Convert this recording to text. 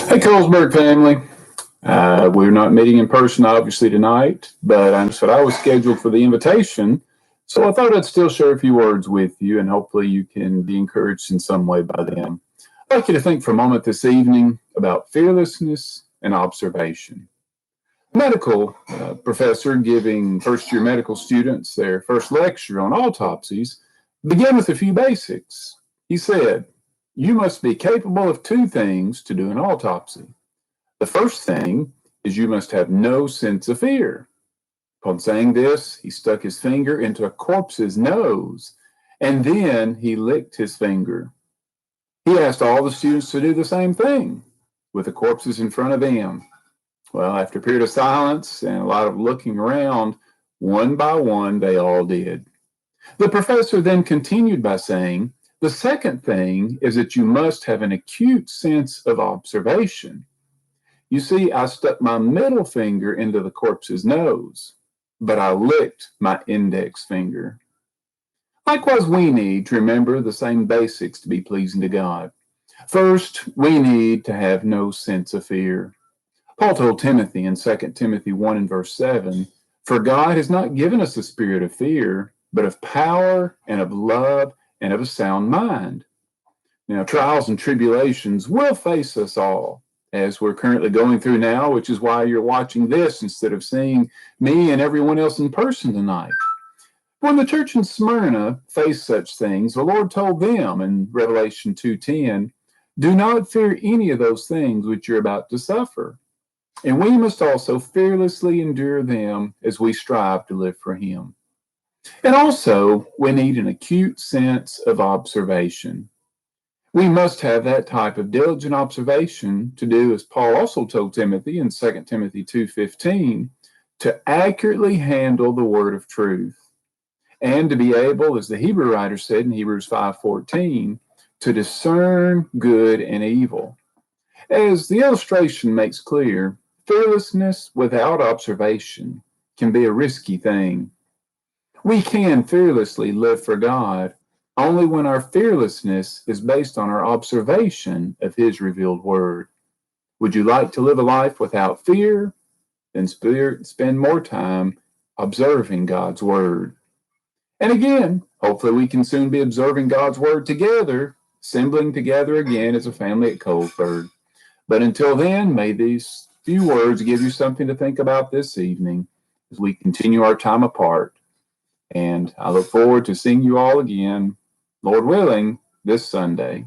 Hey, Colesburg family. We're not meeting in person, obviously, tonight, but I was scheduled for the invitation. So I thought I'd still share a few words with you, and hopefully you can be encouraged in some way by them. I'd like you to think for a moment this evening about fearlessness and observation. A medical professor giving first-year medical students their first lecture on autopsies began with a few basics. He said, "You must be capable of two things to do an autopsy. The first thing is you must have no sense of fear." Upon saying this, he stuck his finger into a corpse's nose, and then he licked his finger. He asked all the students to do the same thing with the corpses in front of them. Well, after a period of silence and a lot of looking around, one by one, they all did. The professor then continued by saying, "The second thing is that you must have an acute sense of observation. You see, I stuck my middle finger into the corpse's nose, but I licked my index finger." Likewise, we need to remember the same basics to be pleasing to God. First, we need to have no sense of fear. Paul told Timothy in 2 Timothy 1 and verse 7, "For God has not given us a spirit of fear, but of power and of love and of a sound mind." Now, trials and tribulations will face us all, as we're currently going through now, which is why you're watching this instead of seeing me and everyone else in person tonight. When the church in Smyrna faced such things, the Lord told them in Revelation 2:10, "Do not fear any of those things which you're about to suffer." And we must also fearlessly endure them as we strive to live for Him. And also, we need an acute sense of observation. We must have that type of diligent observation to do, as Paul also told Timothy in 2 Timothy 2:15, to accurately handle the word of truth, and to be able, as the Hebrew writer said in Hebrews 5:14, to discern good and evil. As the illustration makes clear, fearlessness without observation can be a risky thing. We can fearlessly live for God only when our fearlessness is based on our observation of His revealed word. Would you like to live a life without fear? Then spend more time observing God's word. And again, hopefully we can soon be observing God's word together, assembling together again as a family at Colesburg. But until then, may these few words give you something to think about this evening as we continue our time apart. And I look forward to seeing you all again, Lord willing, this Sunday.